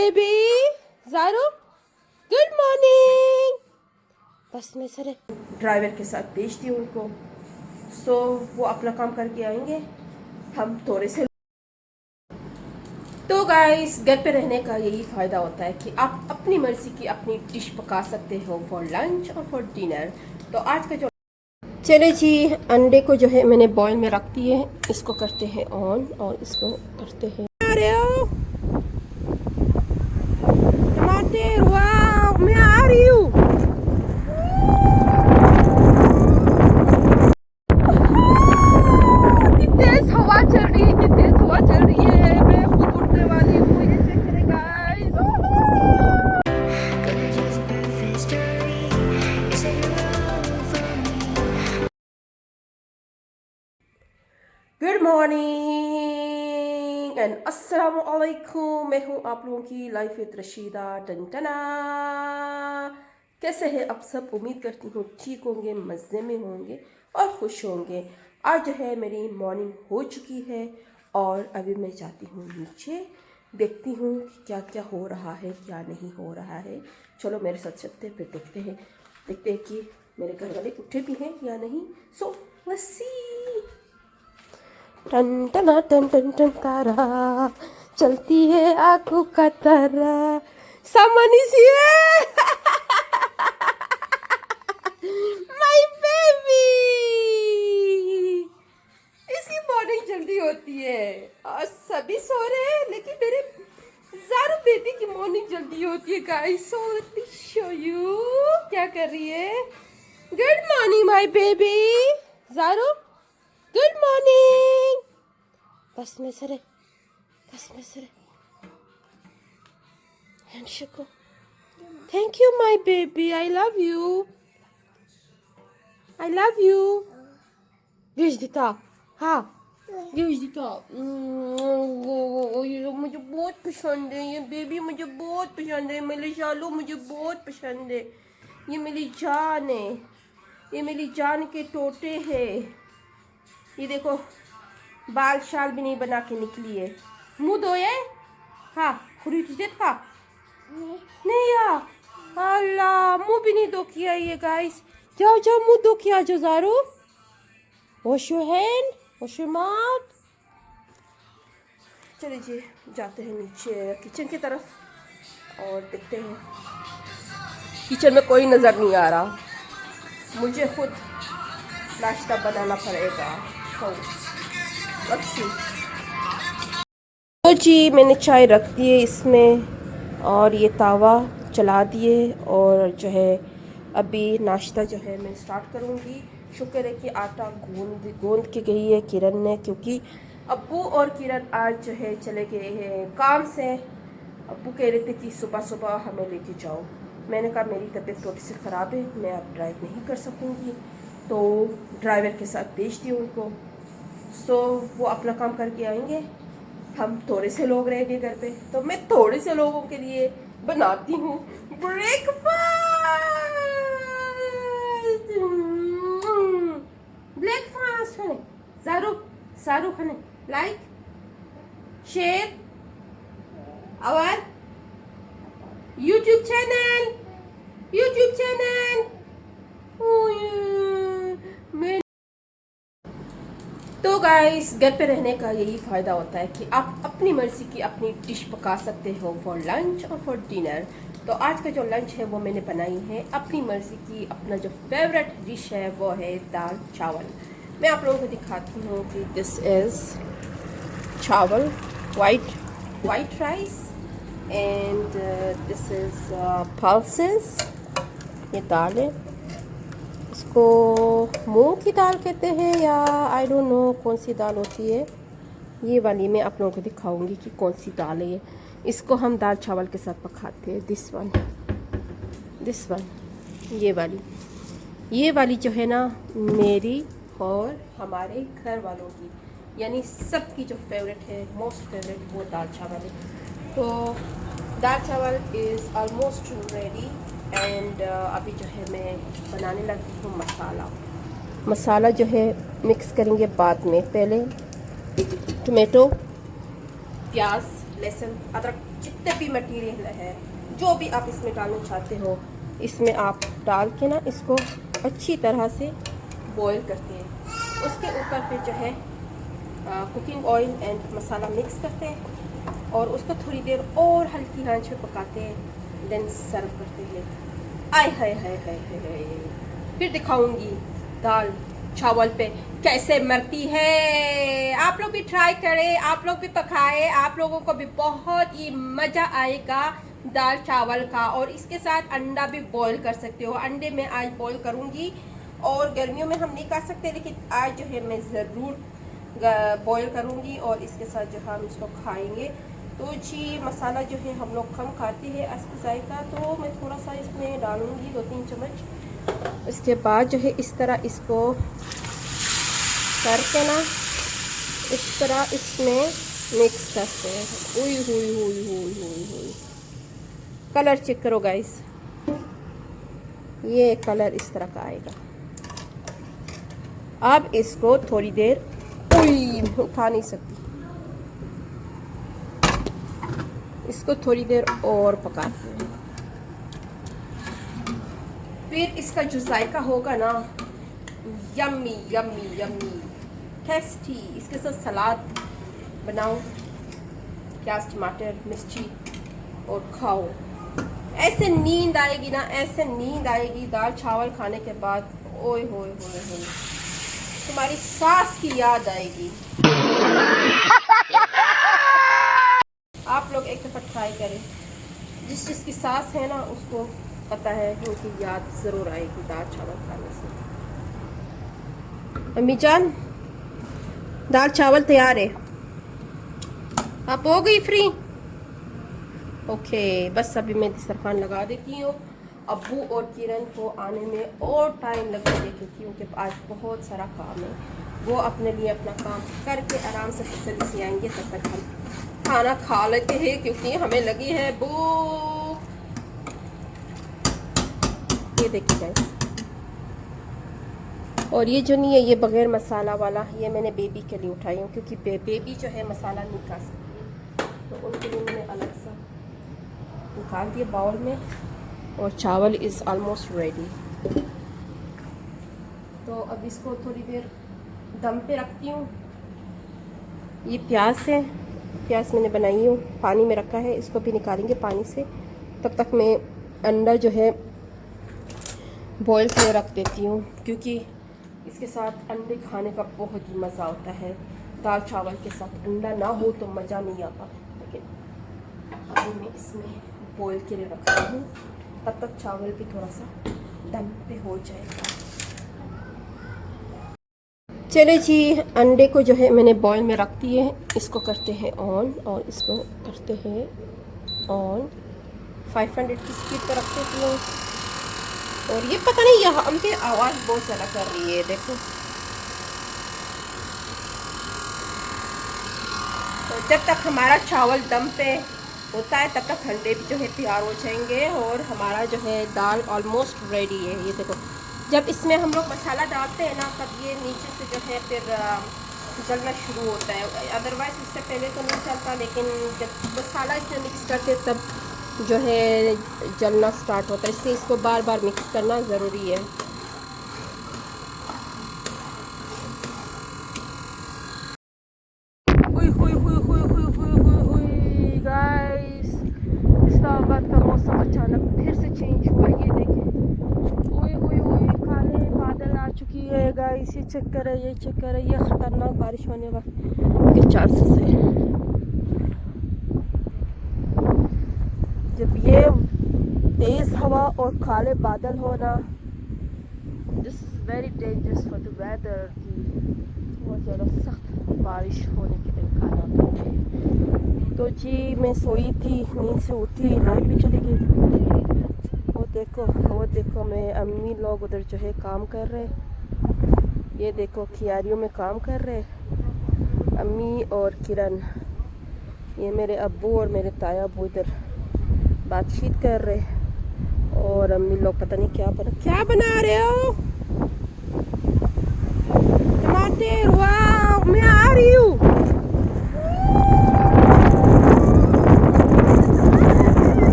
Baby Zaru, good morning. बस मैं sir driver के साथ भेज दी उनको, सो वो अपना काम करके आएंगे, हम थोड़े से। तो गाइस, घर पे रहने का यही फ़ायदा होता है कि आप अपनी मर्ज़ी की अपनी डिश पका सकते हो फॉर लंच और फॉर डिनर। तो आज का जो चले जी, अंडे को जो है मैंने बॉईल में रख दिए हैं, इसको करते हैं ऑन और इसको करते हैं। अरे ओ टमाटर, वाह, मैं आ रही हूँ। कितनी तेज हवा चल रही है, कितनी तेज हवा चल रही है। मैं खुद उड़ने वाली हूँ, ये चेक करें गाइस। गुड मॉर्निंग एंड अस्सलाम वालेकुम। मैं हूँ आप लोगों की लाइफ विद रशीदा टनटना। कैसे हैं आप सब? उम्मीद करती हूँ ठीक होंगे, मज़े में होंगे और खुश होंगे। आज जो है मेरी मॉर्निंग हो चुकी है और अभी मैं जाती हूँ नीचे, देखती हूँ कि क्या क्या हो रहा है, क्या नहीं हो रहा है। चलो मेरे साथ चलते हैं, फिर देखते हैं कि मेरे घर वाले उठे भी हैं या नहीं। So let's see. टन टना टन टन टन तारा चलती है आंखों का तारा। Someone is here. My baby. इसकी मॉर्निंग जल्दी होती है और सभी सो रहे हैं, लेकिन मेरे ज़ारू बेबी की मॉर्निंग जल्दी होती है guys. So let me show you क्या कर रही है। Good morning my baby Zaru, good morning. बस में सरे हैंडशेक को। Thank you my baby, I love you, I love you. Где दिता? हाँ, где दिता? ये मुझे बहुत पसंद है, ये बेबी मुझे बहुत पसंद है, मेरे शालू मुझे बहुत पसंद है। ये मेरी जान है, ये मेरी जान के टोटे हैं। ये देखो, बाल शाल भी नहीं बना के निकली है। मुँह धोए? हाँ, खुरीदेत का नहीं यार, अल्लाह, मुँह भी नहीं धो किया ये गाइस। जाओ जाओ, मुँह धो के आ जाओ Zaru. Wash your hand, wash your mouth. चलिए जी, जाते हैं नीचे किचन की तरफ और देखते हैं। किचन में कोई नज़र नहीं आ रहा, मुझे खुद नाश्ता बनाना पड़ेगा। तो जी, मैंने चाय रख दी है इसमें और ये तावा चला दिए और जो है अभी नाश्ता जो है मैं स्टार्ट करूँगी। शुक्र है कि आटा गूंद के गई है किरण ने, क्योंकि अब्बू और किरण आज जो है चले गए हैं काम से। अब्बू कह रहे थे कि सुबह सुबह हमें लेके जाओ। मैंने कहा मेरी तबीयत थोड़ी सी ख़राब है, मैं अब ड्राइव नहीं कर सकूँगी, तो ड्राइवर के साथ भेज दी उनको। सो वो अपना काम करके आएंगे, हम थोड़े से लोग रहेंगे घर पे, तो मैं थोड़े से लोगों के लिए बनाती हूँ ब्रेकफास्ट खाने। ज़ारू खाने like share our YouTube channel. तो गाइस, घर पे रहने का यही फ़ायदा होता है कि आप अपनी मर्ज़ी की अपनी डिश पका सकते हो फॉर लंच और फॉर डिनर। तो आज का जो लंच है वो मैंने बनाई है अपनी मर्ज़ी की। अपना जो फेवरेट डिश है वो है दाल चावल। मैं आप लोगों को दिखाती हूँ कि दिस इज़ चावल, white rice and this is pulses. ये दाल है, इसको मूंग की दाल कहते हैं या आई डोंट नो कौन सी दाल होती है। ये वाली मैं आप लोगों को दिखाऊंगी कि कौन सी दाल है ये। इसको हम दाल चावल के साथ पकाते हैं। दिस वन, ये वाली जो है ना, मेरी और हमारे घर वालों की, यानी सबकी जो फेवरेट है, मोस्ट फेवरेट, वो दाल चावल है। तो दाल चावल इज़ ऑलमोस्ट रेडी एंड अभी जो है मैं बनाने लगी हूँ मसाला जो है मिक्स करेंगे बाद में। पहले टमाटो, प्याज, लहसुन, अदरक जितने भी मटेरियल है, जो भी आप इसमें डालना चाहते हो, इसमें आप डाल के ना इसको अच्छी तरह से बॉईल करते हैं। उसके ऊपर पे जो है cooking oil and masala mix करते हैं और उसको थोड़ी देर और हल्की आंच पे पकाते हैं, देन सर्व करते हैं। आय हाय हाय हाय हाय। फिर दिखाऊंगी दाल चावल पे कैसे मरती है। आप लोग भी ट्राई करें, आप लोग भी पकाएं, आप लोगों को भी बहुत ही मज़ा आएगा दाल चावल का। और इसके साथ अंडा भी बॉईल कर सकते हो। अंडे में आज बॉईल करूँगी, और गर्मियों में हम नहीं कर सकते, लेकिन आज जो है मैं ज़रूर बॉईल करूँगी और इसके साथ जो हम इसको खाएंगे। तो जी मसाला जो है हम लोग कम खाते हैं अस्क जायका, तो मैं थोड़ा सा इसमें डालूँगी 2-3 चम्मच। इसके बाद जो है इस तरह इसको करके ना इस तरह इसमें मिक्स करते हैं। हुई हुई हुई हुई हुई हुई। कलर चेक करो गाइस, ये कलर इस तरह का आएगा। अब इसको थोड़ी देर उठा नहीं सकती, इसको थोड़ी देर और पकाते हैं। फिर इसका जो जायका होगा ना, यम्मी यम्मी यम्मी टेस्टी। इसके साथ सलाद बनाओ, प्याज टमाटर मिर्ची, और खाओ। ऐसे नींद आएगी ना, ऐसे नींद आएगी दाल चावल खाने के बाद। ओए होए होए होए, तुम्हारी सास की याद आएगी। आप लोग एक दफ़ा ट्राई करें, जिसकी सास है ना उसको पता है कि उनकी याद ज़रूर आएगी दाल चावल खाने से। अम्मी जान, दाल चावल तैयार है, आप हो गई फ्री? ओके, बस अभी मैं दस्तरखान लगा देती हूँ। अब्बू और किरण को आने में और टाइम लगेगा क्योंकि आज बहुत सारा काम है। वो अपने लिए अपना काम करके आराम से तसल्ली से आएंगे, तब तक हम खाना खा लेते हैं क्योंकि हमें लगी है भूख। ये देखिए गाइस, और ये जो नहीं है ये बगैर मसाला वाला, ये मैंने बेबी के लिए उठाई हूँ क्योंकि बेबी जो है मसाला नहीं खा सकती, तो उनके लिए मैंने अलग सा निकाल दिया बाउल में। और चावल इज़ ऑलमोस्ट रेडी। तो अब इसको थोड़ी देर दम पे रखती हूँ। ये प्याज है, प्याज मैंने बनाई हूँ, पानी में रखा है, इसको भी निकालेंगे पानी से। तब तक मैं अंडा जो है बॉईल करके रख देती हूँ क्योंकि इसके साथ अंडे खाने का बहुत ही मज़ा होता है। दाल चावल के साथ अंडा ना हो तो मज़ा नहीं आता। लेकिन अभी मैं इसमें बॉईल के लिए रख रही हूँ, तब तक चावल भी थोड़ा सा दम पे हो जाएगा। चले जी, अंडे को जो है मैंने बॉईल में रख दिए हैं, इसको करते हैं ऑन और इसको करते हैं ऑन। 500 की स्पीड पर रख देती हूँ। और ये पता नहीं यहाँ पे आवाज़ बहुत ज़्यादा कर रही है, देखो। तो जब तक हमारा चावल दम पे होता है तब तक अंडे भी जो है तैयार हो जाएंगे और हमारा जो है दाल ऑलमोस्ट रेडी है। ये देखो, जब इसमें हम लोग मसाला डालते हैं ना तब ये नीचे से जो है फिर जलना शुरू होता है, अदरवाइज़ इससे पहले तो नहीं चलता, लेकिन जब मसाला इसमें मिक्स करते तब जो है जलना स्टार्ट होता है। इसलिए इसको बार बार मिक्स करना ज़रूरी है। इस्लामाबाद का मौसम अचानक फिर से चेंज हुआ, ये देखें। ओए काले बादल आ चुकी है गाइस, ये चेक करें, ये चेक करें, ये ख़तरनाक बारिश होने के चांसेस है। जब ये तेज़ हवा और काले बादल होना, this is very dangerous for the weather, की बहुत ज़्यादा सख्त बारिश होने के इम्कान होते हैं। तो जी मैं सोई थी, नींद से उठी, लाइट भी चली गई। वो देखो मैं अम्मी लोग उधर जो है काम कर रहे, ये देखो क्यारियों में काम कर रहे अम्मी और किरण। ये मेरे अब्बू और मेरे ताया अब्बू इधर बातचीत कर रहे, और अम्मी लोग पता नहीं क्या बना रहे हो। टमाटर, वाह, मैं आ रही हूँ।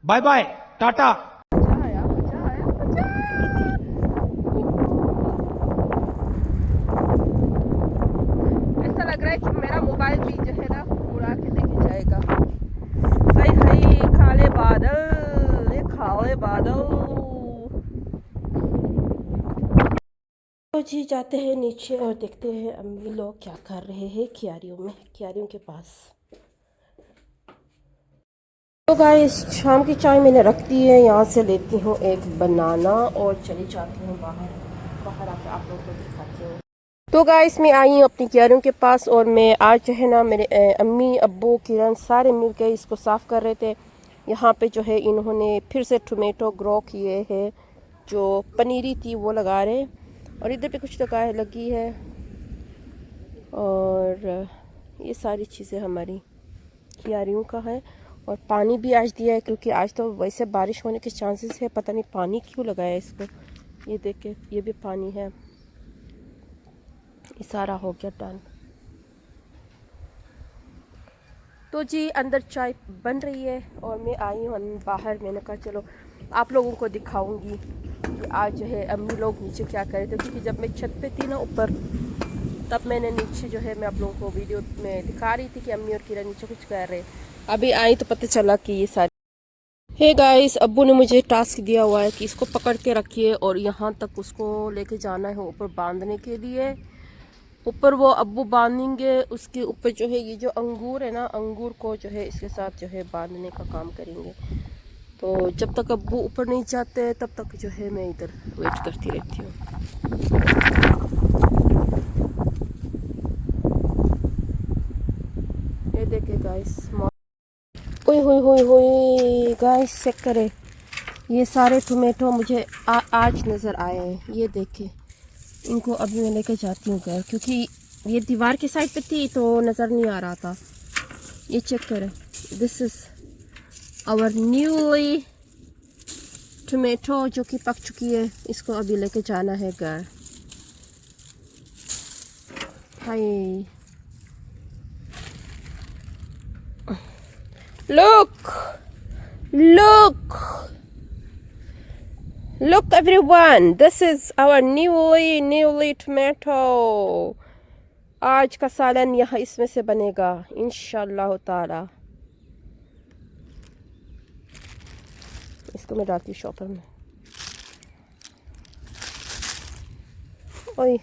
Bye bye tata. मजा आया, मजा आया, मजा आया। ऐसा लग रहा है कि मेरा मोबाइल भी जो है ना उड़ा के लेके जाएगा। हाय हाय, काले बादल, ये काले बादल। तो जी जाते हैं नीचे और देखते हैं अम्मी लोग क्या कर रहे हैं क्यारियों में, क्यारियों के पास। तो गाइस शाम की चाय मैंने रख दी है, यहाँ से लेती हूँ एक बनाना और चली जाती हूँ बाहर। बाहर आकर आप लोगों को दिखाती हूँ। तो गाइस मैं आई हूँ अपनी क्यारियों के पास और मैं आज जो है ना मेरे अम्मी अब्बू किरण सारे मिल के इसको साफ़ कर रहे थे। यहाँ पे जो है इन्होंने फिर से टोमेटो ग्रो किए हैं, जो पनीरी थी वो लगा रहे, और इधर पे कुछ लगी है। और ये सारी चीज़ें हमारी क्यारियों का है। और पानी भी आज दिया है, क्योंकि आज तो वैसे बारिश होने के चांसेस है, पता नहीं पानी क्यों लगाया इसको। ये देख के ये भी पानी है, ये सारा हो गया डन। तो जी अंदर चाय बन रही है और मैं आई हूँ बाहर। मैंने कहा चलो आप लोगों को दिखाऊंगी कि आज जो है अम्मी लोग नीचे क्या कर रहे थे, क्योंकि जब मैं छत पे थी ना ऊपर, तब मैंने नीचे जो है मैं आप लोगों को वीडियो में दिखा रही थी कि अम्मी और किरण नीचे कुछ कर रहे। अभी आई तो पता चला कि ये सारी। हे गाइस, अब्बू ने मुझे टास्क दिया हुआ है कि इसको पकड़ के रखिए और यहाँ तक उसको लेके जाना है ऊपर बांधने के लिए। ऊपर वो अब्बू बांधेंगे, उसके ऊपर जो है ये जो अंगूर है ना, अंगूर को जो है इसके साथ जो है बांधने का काम करेंगे। तो जब तक अब्बू ऊपर नहीं जाते तब तक जो है मैं इधर वेट करती रहती हूँ। ये देखिए गाइस, ओए होए होए होए गाइस, चेक करें, ये सारे टोमेटो मुझे आज नज़र आए हैं। ये देखे, इनको अभी मैं लेके जाती हूँ घर, क्योंकि ये दीवार की साइड पे थी तो नज़र नहीं आ रहा था। ये चेक करें, this is our newly tomato जो कि पक चुकी है। इसको अभी लेके जाना है घर। Hi, look look look everyone, this is our newly tomato। आज का सालन यहाँ इसमें से बनेगा इंशाल्लाह ताला। इसको मैं डालती हूँ शॉपर में। ओए